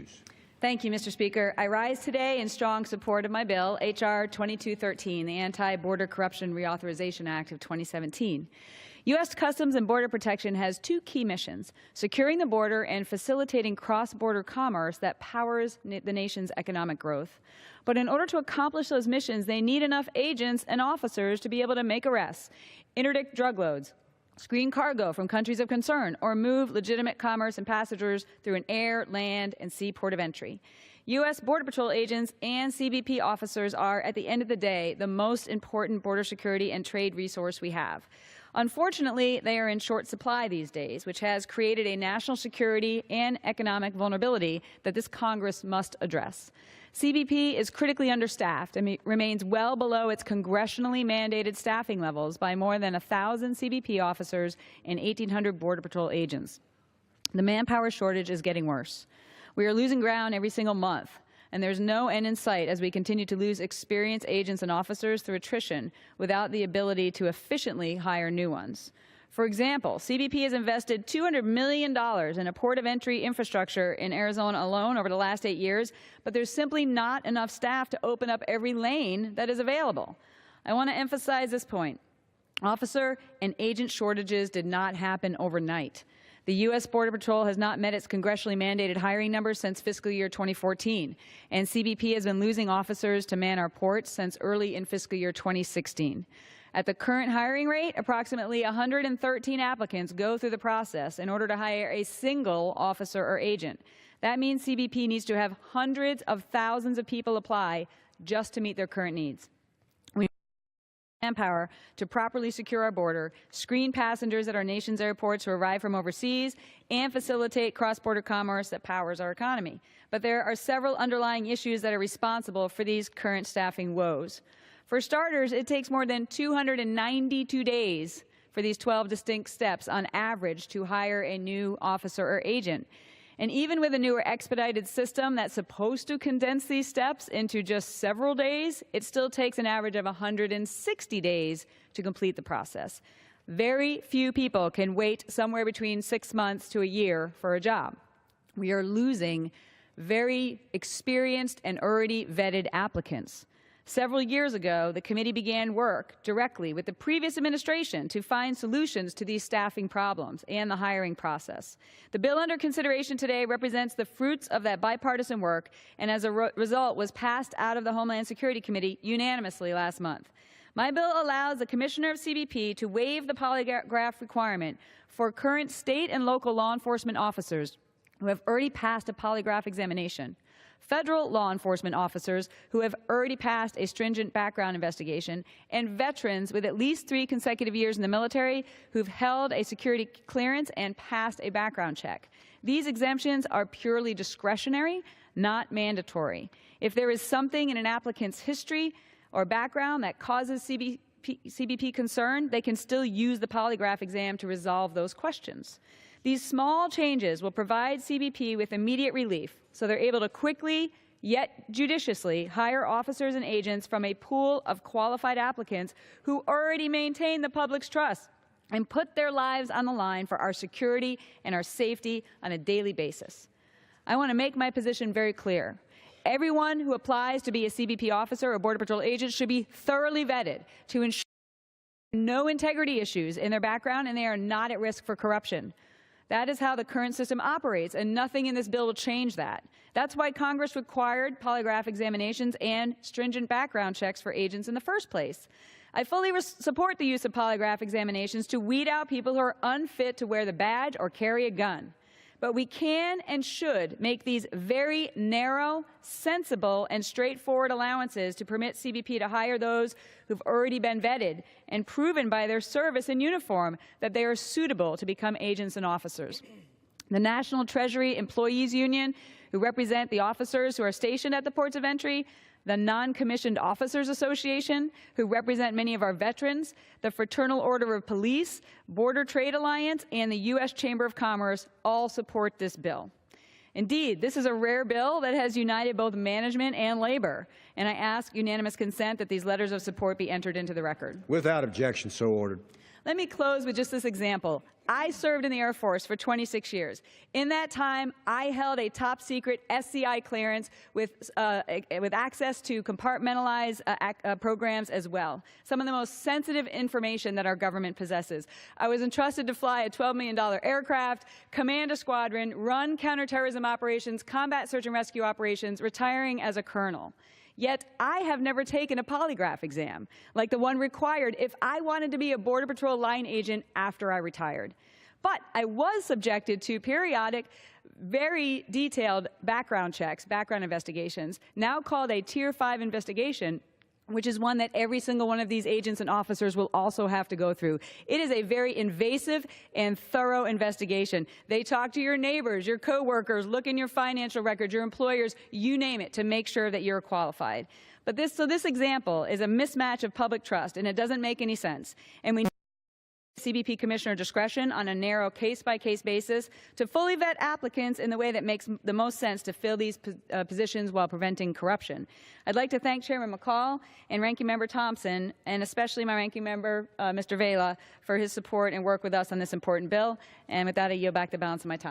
issues. Thank you, Mr. Speaker. I rise today in strong support of my bill, H.R. 2213, the Anti-Border Corruption Reauthorization Act of 2017. U.S. Customs and Border Protection has two key missions: securing the border and facilitating cross-border commerce that powers the nation's economic growth. But in order to accomplish those missions, they need enough agents and officers to be able to make arrests, interdict drug loads, screen cargo from countries of concern, or move legitimate commerce and passengers through an air, land, and sea port of entry. U.S. Border Patrol agents and CBP officers are, at the end of the day, the most important border security and trade resource we have. Unfortunately, they are in short supply these days, which has created a national security and economic vulnerability that this Congress must address. CBP is critically understaffed and remains well below its congressionally mandated staffing levels by more than 1,000 CBP officers and 1,800 Border Patrol agents. The manpower shortage is getting worse. We are losing ground every single month, and there's no end in sight as we continue to lose experienced agents and officers through attrition without the ability to efficiently hire new ones. For example, CBP has invested $200 million in a port of entry infrastructure in Arizona alone over the last 8 years, but there's simply not enough staff to open up every lane that is available. I want to emphasize this point. Officer and agent shortages did not happen overnight. The U.S. Border Patrol has not met its congressionally mandated hiring numbers since fiscal year 2014, and CBP has been losing officers to man our ports since early in fiscal year 2016. At the current hiring rate, approximately 113 applicants go through the process in order to hire a single officer or agent. That means CBP needs to have hundreds of thousands of people apply just to meet their current needs. We need manpower to properly secure our border, screen passengers at our nation's airports who arrive from overseas, and facilitate cross-border commerce that powers our economy. But there are several underlying issues that are responsible for these current staffing woes. For starters, it takes more than 292 days for these 12 distinct steps on average to hire a new officer or agent. And even with a newer expedited system that's supposed to condense these steps into just several days, it still takes an average of 160 days to complete the process. Very few people can wait somewhere between 6 months to a year for a job. We are losing very experienced and already vetted applicants. Several years ago, the committee began work directly with the previous administration to find solutions to these staffing problems and the hiring process. The bill under consideration today represents the fruits of that bipartisan work, and as a result was passed out of the Homeland Security Committee unanimously last month. My bill allows the Commissioner of CBP to waive the polygraph requirement for current state and local law enforcement officers who have already passed a polygraph examination, federal law enforcement officers who have already passed a stringent background investigation, and veterans with at least 3 consecutive years in the military who've held a security clearance and passed a background check. These exemptions are purely discretionary, not mandatory. If there is something in an applicant's history or background that causes CBP concern, they can still use the polygraph exam to resolve those questions. These small changes will provide CBP with immediate relief, so they're able to quickly, yet judiciously, hire officers and agents from a pool of qualified applicants who already maintain the public's trust and put their lives on the line for our security and our safety on a daily basis. I want to make my position very clear. Everyone who applies to be a CBP officer or Border Patrol agent should be thoroughly vetted to ensure no integrity issues in their background and they are not at risk for corruption. That is how the current system operates, and nothing in this bill will change that. That's why Congress required polygraph examinations and stringent background checks for agents in the first place. I fully support the use of polygraph examinations to weed out people who are unfit to wear the badge or carry a gun. But we can and should make these very narrow, sensible, and straightforward allowances to permit CBP to hire those who've already been vetted and proven by their service in uniform that they are suitable to become agents and officers. The National Treasury Employees Union, who represent the officers who are stationed at the ports of entry, the Non-Commissioned Officers Association, who represent many of our veterans, the Fraternal Order of Police, Border Trade Alliance, and the U.S. Chamber of Commerce all support this bill. Indeed, this is a rare bill that has united both management and labor, and I ask unanimous consent that these letters of support be entered into the record. Without objection, so ordered. Let me close with just this example. I served in the Air Force for 26 years. In that time, I held a top-secret SCI clearance with access to compartmentalized programs as well, some of the most sensitive information that our government possesses. I was entrusted to fly a $12 million aircraft, command a squadron, run counterterrorism operations, combat search and rescue operations, retiring as a colonel. Yet I have never taken a polygraph exam, like the one required if I wanted to be a Border Patrol line agent after I retired. But I was subjected to periodic, very detailed background checks, background investigations, now called a Tier 5 investigation, which is one that every single one of these agents and officers will also have to go through. It is a very invasive and thorough investigation. They talk to your neighbors, your coworkers, look in your financial records, your employers, you name it, to make sure that you're qualified. But this example is a mismatch of public trust, and it doesn't make any sense. And we need CBP Commissioner discretion on a narrow case-by-case basis to fully vet applicants in the way that makes the most sense to fill these positions while preventing corruption. I'd like to thank Chairman McCall and Ranking Member Thompson, and especially my Ranking Member, Mr. Vela, for his support and work with us on this important bill. And with that, I yield back the balance of my time.